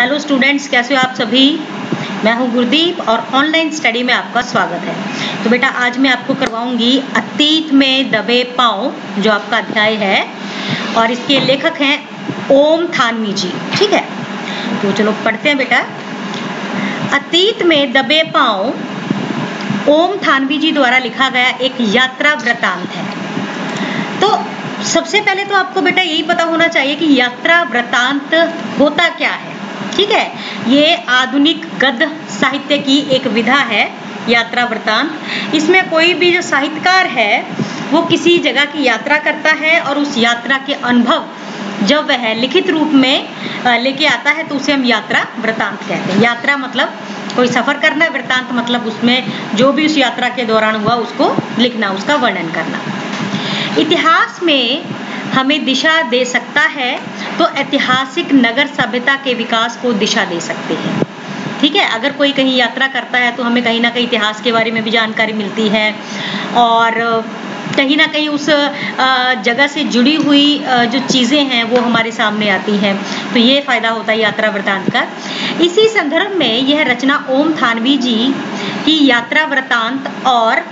Hello students, कैसे हो आप सभी। मैं हूं गुरदीप और ऑनलाइन स्टडी में आपका स्वागत है। तो बेटा आज मैं आपको करवाऊंगी अतीत में दबे पांव, जो आपका अध्याय है और इसके लेखक हैं ओम थानवी जी। ठीक है, तो चलो पढ़ते हैं बेटा। अतीत में दबे पांव ओम थानवी जी द्वारा लिखा गया एक यात्रा वृतांत है। तो सबसे पहले तो आपको बेटा यही पता होना चाहिए कि यात्रा वृतांत होता क्या है। ठीक है, ये आधुनिक गद्य साहित्य की एक विधा है यात्रा वृतांत। इसमें कोई भी जो साहित्यकार है वो किसी जगह की यात्रा करता है और उस यात्रा के अनुभव जब वह लिखित रूप में लेके आता है तो उसे हम यात्रा वृतांत कहते हैं। यात्रा मतलब कोई सफर करना, वृतांत मतलब उसमें जो भी उस यात्रा के दौरान हुआ उसको लिखना, उसका वर्णन करना। इतिहास में हमें दिशा दे सकता है तो ऐतिहासिक नगर सभ्यता के विकास को दिशा दे सकते हैं। ठीक है, अगर कोई कहीं यात्रा करता है तो हमें कहीं ना कहीं इतिहास के बारे में भी जानकारी मिलती है और कहीं ना कहीं उस जगह से जुड़ी हुई जो चीज़ें हैं वो हमारे सामने आती हैं। तो ये फायदा होता है यात्रा वृतांत का। इसी संदर्भ में यह रचना ओम थानवी जी की यात्रा वृतांत और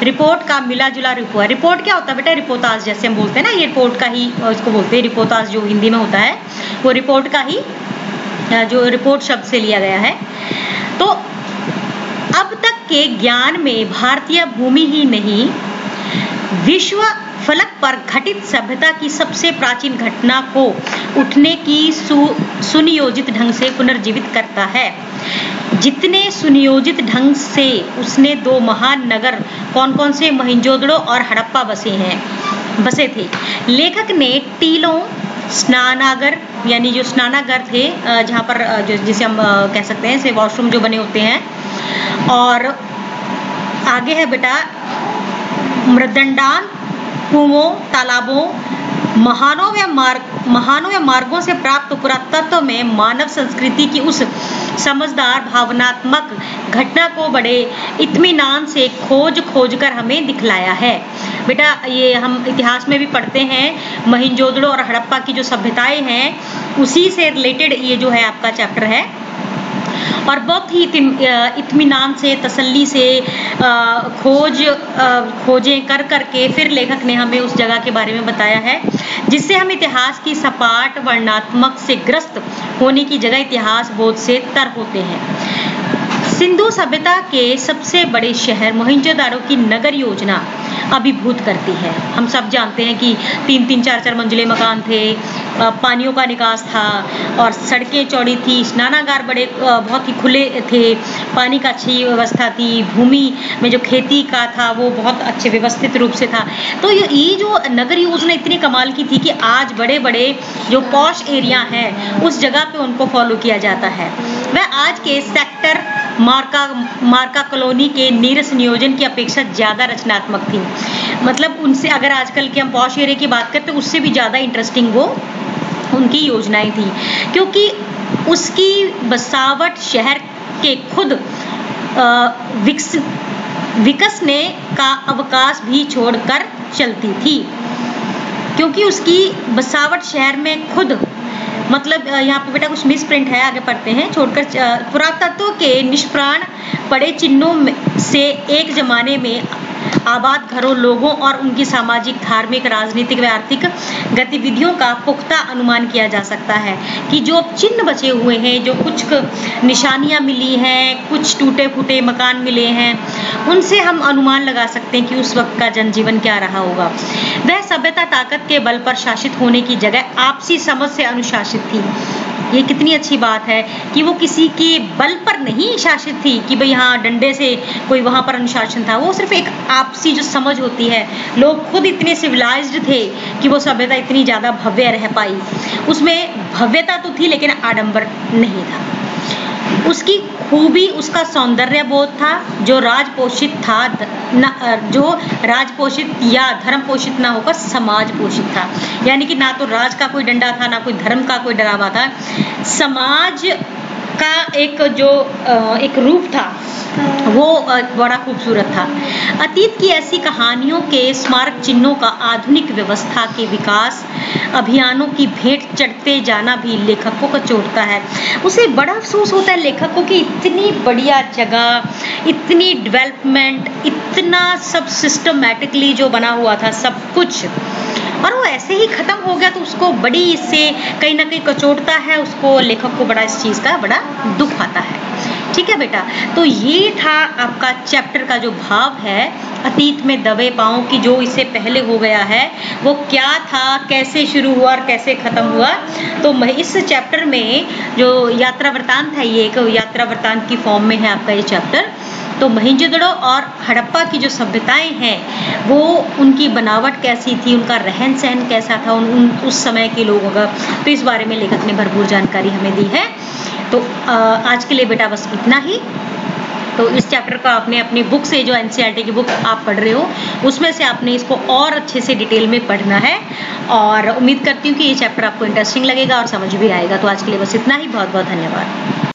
रिपोर्ट का मिला जुला रूप हुआ। रिपोर्ट क्या होता है बेटा? रिपोर्टाज जैसे हम बोलते हैं ना, ये रिपोर्ट का ही इसको बोलते हैं। रिपोर्टाज जो हिंदी में होता है वो रिपोर्ट का ही, जो रिपोर्ट शब्द से लिया गया है। तो अब तक के ज्ञान में भारतीय भूमि ही नहीं, विश्व फलक पर घटित सभ्यता की सबसे प्राचीन घटना को उठने की सुनियोजित ढंग से पुनर्जीवित करता है। जितने सुनियोजित ढंग से उसने दो महान नगर कौन कौन से मोहनजोदड़ो और हड़प्पा बसे थे। लेखक ने टीलों, स्नानागार यानी जो स्नानागार थे जहाँ पर जिसे हम कह सकते हैं से वॉशरूम जो बने होते हैं, और आगे है बेटा मृदंडान, कुओं, तालाबों, महानों या मार्गों से प्राप्त पुरातत्व में मानव संस्कृति की उस समझदार भावनात्मक घटना को बड़े इत्मीनान से खोज कर हमें दिखलाया है। बेटा ये हम इतिहास में भी पढ़ते हैं, मोहनजोदड़ो और हड़प्पा की जो सभ्यताएं हैं उसी से रिलेटेड ये जो है आपका चैप्टर है और बहुत ही इत्मीनान से, तसल्ली से खोजें करके फिर लेखक ने हमें उस जगह के बारे में बताया है, जिससे हम इतिहास की सपाट वर्णनात्मक से ग्रस्त होने की जगह इतिहास बोध से तर होते हैं। सिंधु सभ्यता के सबसे बड़े शहर मोहनजोदारो की नगर योजना अभिभूत करती है। हम सब जानते हैं कि 3-3, 4-4 मंजिले मकान थे, पानियों का निकास था और सड़कें चौड़ी थी, स्नानागार बड़े बहुत ही खुले थे, पानी का अच्छी व्यवस्था थी, भूमि में जो खेती का था वो बहुत अच्छे व्यवस्थित रूप से था। तो ये जो नगर योजना इतनी कमाल की थी कि आज बड़े बड़े जो पॉश एरिया हैं उस जगह पे उनको फॉलो किया जाता है। वह आज के सेक्टर मार्का कॉलोनी के नीरस नियोजन की अपेक्षा ज़्यादा रचनात्मक थी। मतलब उनसे अगर आजकल के हम पॉश एरिया की बात करते तो उससे भी ज़्यादा इंटरेस्टिंग वो उनकी योजनाएं थी, क्योंकि उसकी बसावट शहर के खुद विकसने का अवकाश भी छोड़कर चलती थी। क्योंकि उसकी बसावट शहर में खुद, मतलब यहाँ पे बेटा कुछ मिस प्रिंट है, आगे पढ़ते हैं। छोड़कर पुरातत्व के निष्प्राण पड़े चिन्हों से एक जमाने में आबाद घरों, लोगों और उनकी सामाजिक, धार्मिक, राजनीतिक व आर्थिक गतिविधियों का पुख्ता अनुमान किया जा सकता है कि जो चिन्ह बचे हुए हैं, जो कुछ निशानियां मिली हैं, कुछ टूटे फूटे मकान मिले हैं, उनसे हम अनुमान लगा सकते हैं कि उस वक्त का जनजीवन क्या रहा होगा। वह सभ्यता ताकत के बल पर शासित होने की जगह आपसी समझ से अनुशासित थी। ये कितनी अच्छी बात है कि वो किसी के बल पर नहीं शासित थी कि भाई हाँ डंडे से कोई वहाँ पर अनुशासन था। वो सिर्फ एक आपसी जो समझ होती है, लोग खुद इतने सिविलाइज्ड थे कि वो सभ्यता इतनी ज़्यादा भव्य रह पाई। उसमें भव्यता तो थी लेकिन आडंबर नहीं था। उसकी खूबी उसका सौंदर्य बोध था, जो राजपोषित या धर्म पोषित ना होकर समाज पोषित था। यानी कि ना तो राज का कोई डंडा था, ना कोई धर्म का कोई डरावा था, समाज का एक रूप था, वो बड़ा खूबसूरत था। अतीत की ऐसी कहानियों के स्मारक चिन्हों का आधुनिक व्यवस्था के विकास अभियानों की भेंट चढ़ते जाना भी लेखकों को चोटता है। उसे बड़ा अफसोस होता है लेखकों की इतनी बढ़िया जगह, इतनी डेवलपमेंट, इतना सब सिस्टमैटिकली जो बना हुआ था सब कुछ, और वो ऐसे ही खत्म हो गया, तो उसको बड़ी इससे कहीं ना कहीं कचोटता है, उसको लेखक को बड़ा इस चीज का बड़ा दुख आता है। ठीक है बेटा, तो ये था आपका चैप्टर का जो भाव है अतीत में दबे पांव की, जो इससे पहले हो गया है वो क्या था, कैसे शुरू हुआ और कैसे खत्म हुआ। तो इस चैप्टर में जो यात्रा वृतांत है, ये एक यात्रा वृतांत की फॉर्म में है आपका ये चैप्टर। तो मोहनजोदड़ो और हड़प्पा की जो सभ्यताएं हैं वो उनकी बनावट कैसी थी, उनका रहन सहन कैसा था, उस समय के लोगों का, तो इस बारे में लेखक ने भरपूर जानकारी हमें दी है। तो आज के लिए बेटा बस इतना ही। तो इस चैप्टर का आपने अपनी बुक से, जो एनसीईआरटी की बुक आप पढ़ रहे हो, उसमें से आपने इसको और अच्छे से डिटेल में पढ़ना है, और उम्मीद करती हूँ कि ये चैप्टर आपको इंटरेस्टिंग लगेगा और समझ भी आएगा। तो आज के लिए बस इतना ही। बहुत बहुत धन्यवाद।